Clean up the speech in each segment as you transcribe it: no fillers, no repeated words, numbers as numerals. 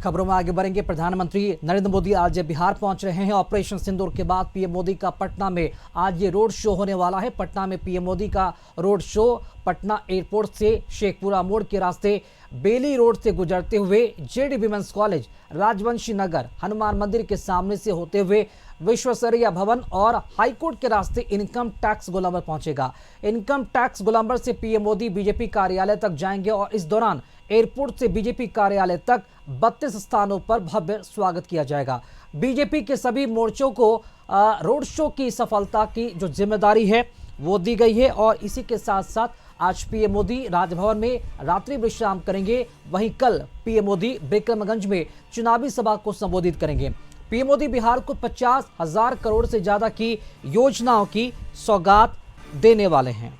खबरों में आगे बढ़ेंगे। प्रधानमंत्री नरेंद्र मोदी आज बिहार पहुंच रहे हैं। ऑपरेशन सिंदूर के बाद पीएम मोदी का पटना में आज ये रोड शो होने वाला है। पटना में पीएम मोदी का रोड शो पटना एयरपोर्ट से शेखपुरा मोड़ के रास्ते बेली रोड से गुजरते हुए जेडी विमेंस कॉलेज, राजवंशी नगर, हनुमान मंदिर के सामने से होते हुए विश्वेश्वरैया भवन और हाईकोर्ट के रास्ते इनकम टैक्स गोलंबर पहुंचेगा। इनकम टैक्स गोलंबर से पीएम मोदी बीजेपी कार्यालय तक जाएंगे और इस दौरान एयरपोर्ट से बीजेपी कार्यालय तक 32 स्थानों पर भव्य स्वागत किया जाएगा। बीजेपी के सभी मोर्चों को रोड शो की सफलता की जो जिम्मेदारी है वो दी गई है और इसी के साथ साथ आज पीएम मोदी राजभवन में रात्रि विश्राम करेंगे। वहीं कल पीएम मोदी बिक्रमगंज में चुनावी सभा को संबोधित करेंगे। पीएम मोदी बिहार को 50,000 करोड़ से ज्यादा की योजनाओं की सौगात देने वाले हैं।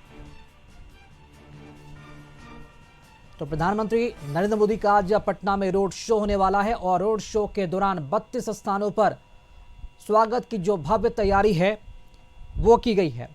तो प्रधानमंत्री नरेंद्र मोदी का आज पटना में रोड शो होने वाला है और रोड शो के दौरान 32 स्थानों पर स्वागत की जो भव्य तैयारी है वो की गई है।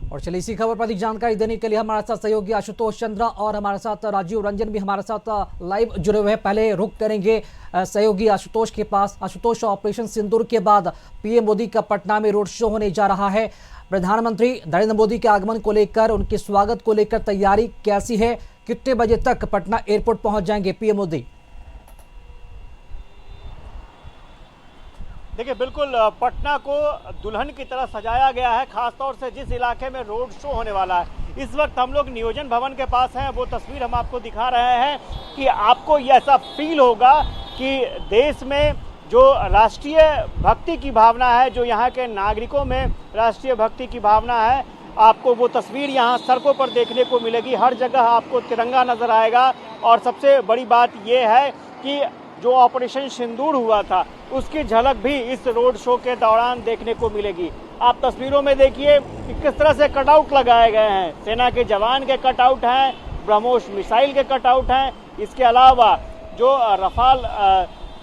और चलिए इसी खबर पर अधिक जानकारी देने के लिए हमारे साथ सहयोगी आशुतोष चंद्रा और हमारे साथ राजीव रंजन भी हमारे साथ लाइव जुड़े हुए हैं। पहले रुक करेंगे सहयोगी आशुतोष के पास। आशुतोष, ऑपरेशन सिंदूर के बाद पीएम मोदी का पटना में रोड शो होने जा रहा है। प्रधानमंत्री नरेंद्र मोदी के आगमन को लेकर, उनके स्वागत को लेकर तैयारी कैसी है? कितने बजे तक पटना एयरपोर्ट पहुंच जाएंगे पीएम मोदी? देखिए, बिल्कुल पटना को दुल्हन की तरह सजाया गया है, खासतौर से जिस इलाके में रोड शो होने वाला है। इस वक्त हम लोग नियोजन भवन के पास हैं। वो तस्वीर हम आपको दिखा रहे हैं कि आपको ऐसा फील होगा कि देश में जो राष्ट्रीय भक्ति की भावना है, जो यहाँ के नागरिकों में राष्ट्रीय भक्ति की भावना है, आपको वो तस्वीर यहाँ सड़कों पर देखने को मिलेगी। हर जगह आपको तिरंगा नजर आएगा। और सबसे बड़ी बात ये है कि जो ऑपरेशन सिंदूर हुआ था उसकी झलक भी इस रोड शो के दौरान देखने को मिलेगी। आप तस्वीरों में देखिए कि किस तरह से कटआउट लगाए गए हैं। सेना के जवान के कटआउट हैं, ब्रह्मोस मिसाइल के कटआउट हैं। इसके अलावा जो रफाल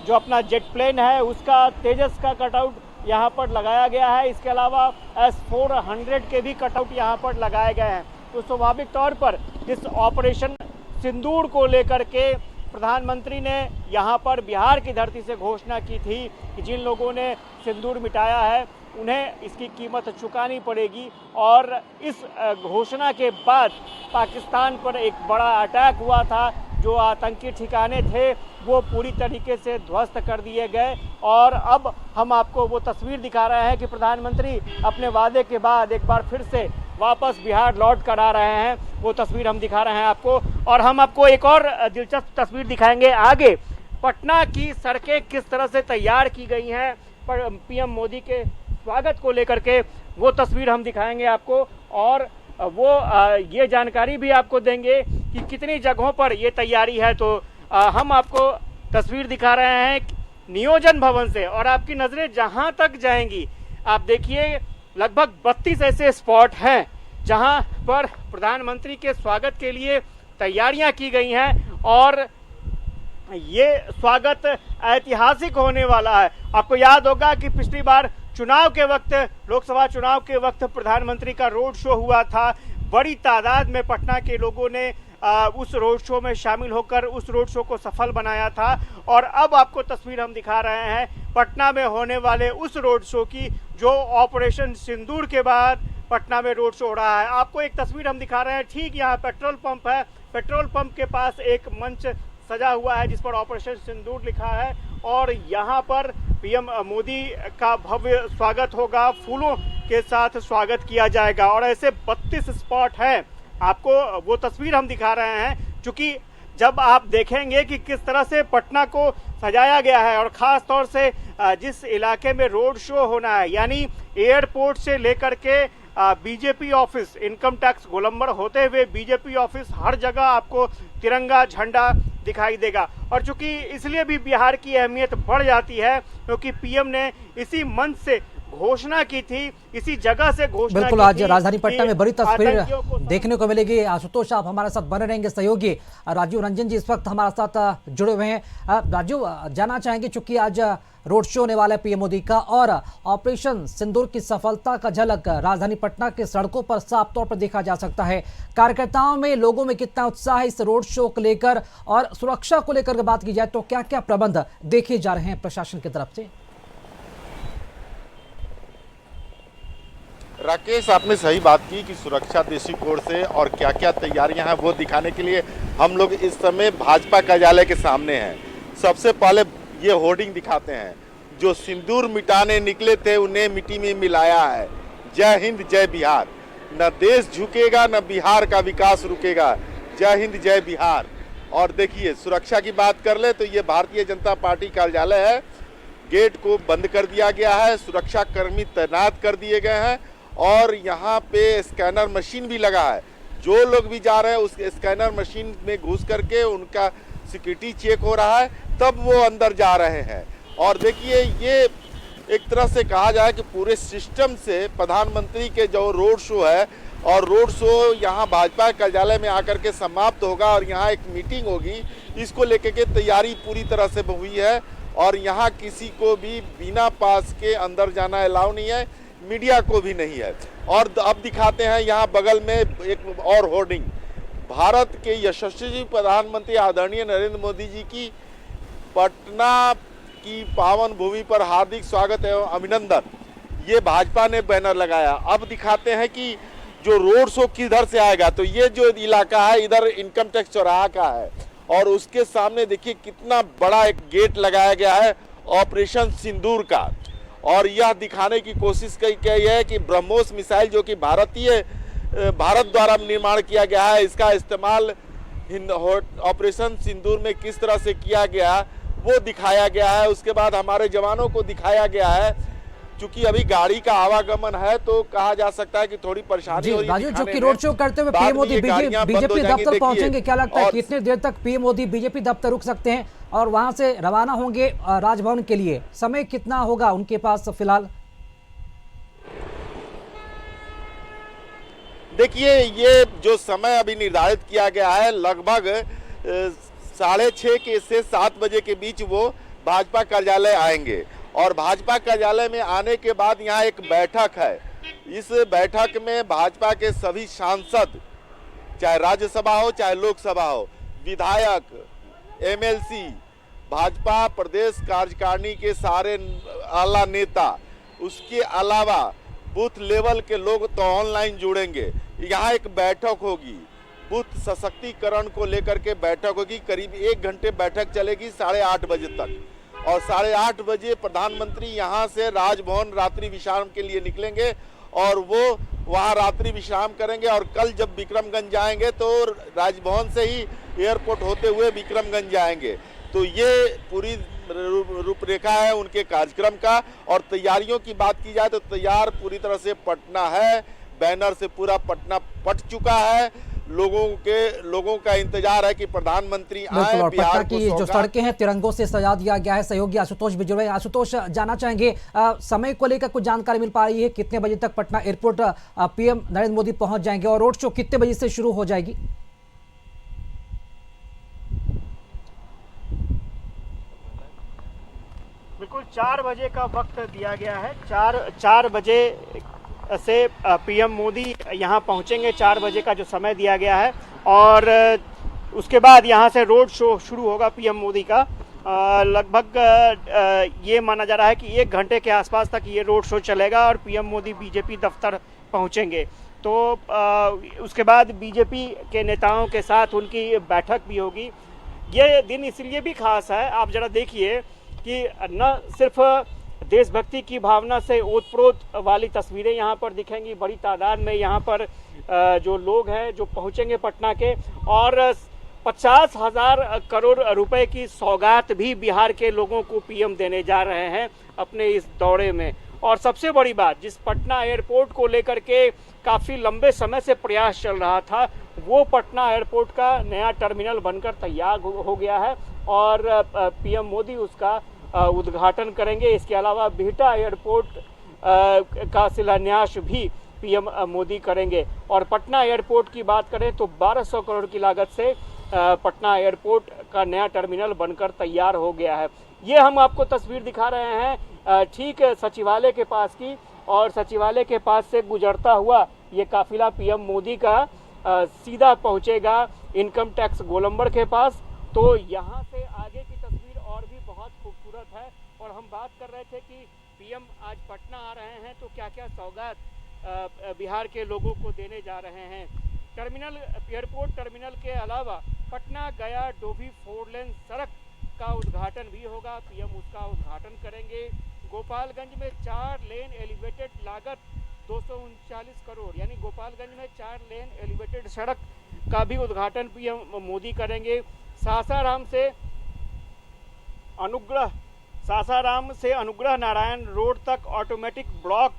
जो अपना जेट प्लेन है उसका, तेजस का कटआउट यहाँ पर लगाया गया है। इसके अलावा S-400 के भी कटआउट यहाँ पर लगाए गए हैं। तो स्वाभाविक तौर पर इस ऑपरेशन सिंदूर को लेकर के प्रधानमंत्री ने यहाँ पर बिहार की धरती से घोषणा की थी कि जिन लोगों ने सिंदूर मिटाया है उन्हें इसकी कीमत चुकानी पड़ेगी। और इस घोषणा के बाद पाकिस्तान पर एक बड़ा अटैक हुआ था। जो आतंकी ठिकाने थे वो पूरी तरीके से ध्वस्त कर दिए गए। और अब हम आपको वो तस्वीर दिखा रहे हैं कि प्रधानमंत्री अपने वादे के बाद एक बार फिर से वापस बिहार लौट कर आ रहे हैं। वो तस्वीर हम दिखा रहे हैं आपको। और हम आपको एक और दिलचस्प तस्वीर दिखाएंगे आगे। पटना की सड़कें किस तरह से तैयार की गई हैं पीएम मोदी के स्वागत को लेकर के, वो तस्वीर हम दिखाएंगे आपको। और वो ये जानकारी भी आपको देंगे कि कितनी जगहों पर ये तैयारी है। तो हम आपको तस्वीर दिखा रहे हैं नियोजन भवन से और आपकी नजरें जहां तक जाएंगी, आप देखिए लगभग 32 ऐसे स्पॉट हैं जहां पर प्रधानमंत्री के स्वागत के लिए तैयारियां की गई हैं। और ये स्वागत ऐतिहासिक होने वाला है। आपको याद होगा कि पिछली बार चुनाव के वक्त, लोकसभा चुनाव के वक्त प्रधानमंत्री का रोड शो हुआ था। बड़ी तादाद में पटना के लोगों ने उस रोड शो में शामिल होकर उस रोड शो को सफल बनाया था। और अब आपको तस्वीर हम दिखा रहे हैं पटना में होने वाले उस रोड शो की, जो ऑपरेशन सिंदूर के बाद पटना में रोड शो हो रहा है। आपको एक तस्वीर हम दिखा रहे हैं, ठीक यहाँ पेट्रोल पंप है। पेट्रोल पंप के पास एक मंच सजा हुआ है जिस पर ऑपरेशन सिंदूर लिखा है। और यहाँ पर पीएम मोदी का भव्य स्वागत होगा, फूलों के साथ स्वागत किया जाएगा। और ऐसे 32 स्पॉट हैं। आपको वो तस्वीर हम दिखा रहे हैं, क्योंकि जब आप देखेंगे कि किस तरह से पटना को सजाया गया है और ख़ास तौर से जिस इलाके में रोड शो होना है, यानी एयरपोर्ट से लेकर के बीजेपी ऑफिस, इनकम टैक्स गोलंबर होते हुए बीजेपी ऑफिस, हर जगह आपको तिरंगा झंडा दिखाई देगा। और चूंकि इसलिए भी बिहार की अहमियत बढ़ जाती है क्योंकि पीएम ने इसी मंच से घोषणा की थी, इसी जगह से घोषणा बिल्कुल, की आज थी राजधानी पटना कि में बड़ी तस्वीर आतंकियों को देखने को मिलेगी। आशुतोष, आप हमारे साथ बने रहेंगे, सहयोगी राजीव रंजन जी इस वक्त हमारे साथ जुड़े हुए हैं। राजीव, जानना चाहेंगे, चूंकि आज रोड शो होने वाला है पीएम मोदी का और ऑपरेशन सिंदूर की सफलता का झलक राजधानी पटना के सड़कों पर साफ तौर पर देखा जा सकता है। कार्यकर्ताओं में, लोगों में कितना उत्साह है इस रोड शो को लेकर, और सुरक्षा को लेकर बात की जाए तो क्या क्या प्रबंध देखे जा रहे हैं प्रशासन की तरफ से? राकेश, आपने सही बात की कि सुरक्षा दृष्टिकोण से और क्या क्या तैयारियां हैं वो दिखाने के लिए हम लोग इस समय भाजपा कार्यालय के सामने हैं। सबसे पहले ये होर्डिंग दिखाते हैं, जो सिंदूर मिटाने निकले थे उन्हें मिट्टी में मिलाया है। जय हिंद जय बिहार, न देश झुकेगा न बिहार का विकास रुकेगा, जय हिंद जय बिहार। और देखिए, सुरक्षा की बात कर ले तो ये भारतीय जनता पार्टी कार्यालय है, गेट को बंद कर दिया गया है, सुरक्षा कर्मी तैनात कर दिए गए हैं और यहाँ पे स्कैनर मशीन भी लगा है। जो लोग भी जा रहे हैं उस स्कैनर मशीन में घुस करके उनका सिक्योरिटी चेक हो रहा है, तब वो अंदर जा रहे हैं। और देखिए, ये एक तरह से कहा जाए कि पूरे सिस्टम से प्रधानमंत्री के जो रोड शो है, और रोड शो यहाँ भाजपा कार्यालय में आकर के समाप्त होगा और यहाँ एक मीटिंग होगी, इसको लेकर के तैयारी पूरी तरह से हुई है। और यहाँ किसी को भी बिना पास के अंदर जाना अलाउ नहीं है, मीडिया को भी नहीं है। और अब दिखाते हैं यहाँ बगल में एक और होर्डिंग, भारत के यशस्वी प्रधानमंत्री आदरणीय नरेंद्र मोदी जी की पटना की पावन भूमि पर हार्दिक स्वागत एवं अभिनंदन, ये भाजपा ने बैनर लगाया। अब दिखाते हैं कि जो रोड शो किधर से आएगा, तो ये जो इलाका है इधर इनकम टैक्स चौराहा का है और उसके सामने देखिए कितना बड़ा एक गेट लगाया गया है ऑपरेशन सिंदूर का। और यह दिखाने की कोशिश की गई है कि ब्रह्मोस मिसाइल जो कि भारत द्वारा निर्माण किया गया है, इसका इस्तेमाल ऑपरेशन सिंदूर में किस तरह से किया गया वो दिखाया गया है। उसके बाद हमारे जवानों को दिखाया गया है। चूंकि अभी गाड़ी का आवागमन है तो कहा जा सकता है कि थोड़ी परेशानी हो रही है। राजू, जो कि रोड शो करते हुए पीएम मोदी बीजेपी दफ्तर पहुंचेंगे, क्या लगता है कितनी देर तक पीएम मोदी बीजेपी दफ्तर रुक सकते हैं और वहां से रवाना होंगे राजभवन के लिए? समय कितना होगा उनके पास फिलहाल? देखिए, ये जो समय अभी निर्धारित किया गया है, लगभग 6:30 से 7 बजे के बीच वो भाजपा कार्यालय आएंगे। और भाजपा कार्यालय में आने के बाद यहाँ एक बैठक है। इस बैठक में भाजपा के सभी सांसद, चाहे राज्यसभा हो चाहे लोकसभा हो, विधायक, एमएलसी, भाजपा प्रदेश कार्यकारिणी के सारे आला नेता, उसके अलावा बूथ लेवल के लोग तो ऑनलाइन जुड़ेंगे। यहाँ एक बैठक होगी, बूथ सशक्तिकरण को लेकर के बैठक होगी। करीब 1 घंटे बैठक चलेगी 8:30 बजे तक। और 8:30 बजे प्रधानमंत्री यहाँ से राजभवन रात्रि विश्राम के लिए निकलेंगे और वो वहाँ रात्रि विश्राम करेंगे। और कल जब विक्रमगंज जाएंगे तो राजभवन से ही एयरपोर्ट होते हुए विक्रमगंज जाएंगे। तो ये पूरी रूपरेखा है उनके कार्यक्रम का। और तैयारियों की बात की जाए तो तैयार पूरी तरह से पटना है, बैनर से पूरा पटना पट चुका है। लोगों का इंतजार है कि प्रधानमंत्री आए। और पटना की जो सड़कें हैं तिरंगों से सजा दिया गया है। सहयोगी आशुतोष भी जुड़े हैं। आशुतोष, जानना चाहेंगे समय को लेकर कुछ जानकारी मिल पा रही है? कितने बजे तक पटना एयरपोर्ट पीएम नरेंद्र मोदी पहुंच जाएंगे और रोड शो कितने बजे से शुरू हो जाएगी? बिल्कुल 4 बजे का वक्त दिया गया है। 4 बजे से पीएम मोदी यहाँ पहुँचेंगे। 4 बजे का जो समय दिया गया है और उसके बाद यहाँ से रोड शो शुरू होगा पीएम मोदी का। लगभग ये माना जा रहा है कि 1 घंटे के आसपास तक ये रोड शो चलेगा और पीएम मोदी बीजेपी दफ्तर पहुँचेंगे। तो उसके बाद बीजेपी के नेताओं के साथ उनकी बैठक भी होगी। ये दिन इसलिए भी खास है, आप जरा देखिए कि न सिर्फ देशभक्ति की भावना से ओतप्रोत वाली तस्वीरें यहाँ पर दिखेंगी, बड़ी तादाद में यहाँ पर जो लोग हैं जो पहुँचेंगे पटना के, और 50,000 करोड़ रुपए की सौगात भी बिहार के लोगों को पीएम देने जा रहे हैं अपने इस दौरे में। और सबसे बड़ी बात, जिस पटना एयरपोर्ट को लेकर के काफ़ी लंबे समय से प्रयास चल रहा था, वो पटना एयरपोर्ट का नया टर्मिनल बनकर तैयार हो गया है और पीएम मोदी उसका उद्घाटन करेंगे। इसके अलावा बिहटा एयरपोर्ट का शिलान्यास भी पीएम मोदी करेंगे। और पटना एयरपोर्ट की बात करें तो 1200 करोड़ की लागत से पटना एयरपोर्ट का नया टर्मिनल बनकर तैयार हो गया है। ये हम आपको तस्वीर दिखा रहे हैं ठीक सचिवालय के पास की, और सचिवालय के पास से गुजरता हुआ ये काफिला पीएम मोदी का सीधा पहुंचेगा इनकम टैक्स गोलंबर के पास। तो यहाँ से आगे की तस्वीर और भी बहुत खूबसूरत है। और हम बात कर रहे थे कि पीएम आज पटना आ रहे हैं तो क्या क्या सौगात बिहार के लोगों को देने जा रहे हैं। एयरपोर्ट टर्मिनल के अलावा पटना गया डोभी 4 लेन सड़क का उद्घाटन भी होगा, पीएम उसका उद्घाटन करेंगे। गोपालगंज में 4 लेन एलिवेटेड लागत 239 करोड़, यानी गोपालगंज में 4 लेन एलिवेटेड सड़क का भी उद्घाटन पीएम मोदी करेंगे। सासाराम से अनुग्रह नारायण रोड तक ऑटोमेटिक ब्लॉक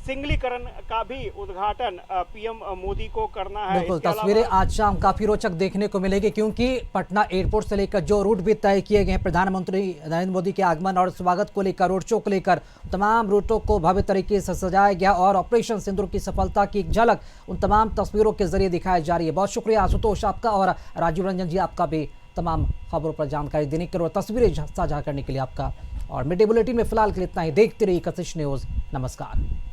सिंगलीकरण का भी उद्घाटन पीएम मोदी को करना है। बिल्कुल, तस्वीरें आज शाम काफी रोचक देखने को मिलेगी, क्योंकि पटना एयरपोर्ट से लेकर जो रूट भी तय किए गए हैं प्रधानमंत्री नरेंद्र मोदी के आगमन और स्वागत को लेकर, रोड शो को लेकर, तमाम रूटों को भव्य तरीके से सजाया गया और ऑपरेशन सिंदूर की सफलता की एक झलक उन तमाम तस्वीरों के जरिए दिखाई जा रही है। बहुत शुक्रिया आशुतोष आपका और राजीव रंजन जी आपका भी तमाम खबरों पर जानकारी देने के लिए और तस्वीरें साझा करने के लिए आपका। और मिड डे बुलेटिन में फिलहाल के लिए इतना ही। देखते रहिए कशिश न्यूज़। नमस्कार।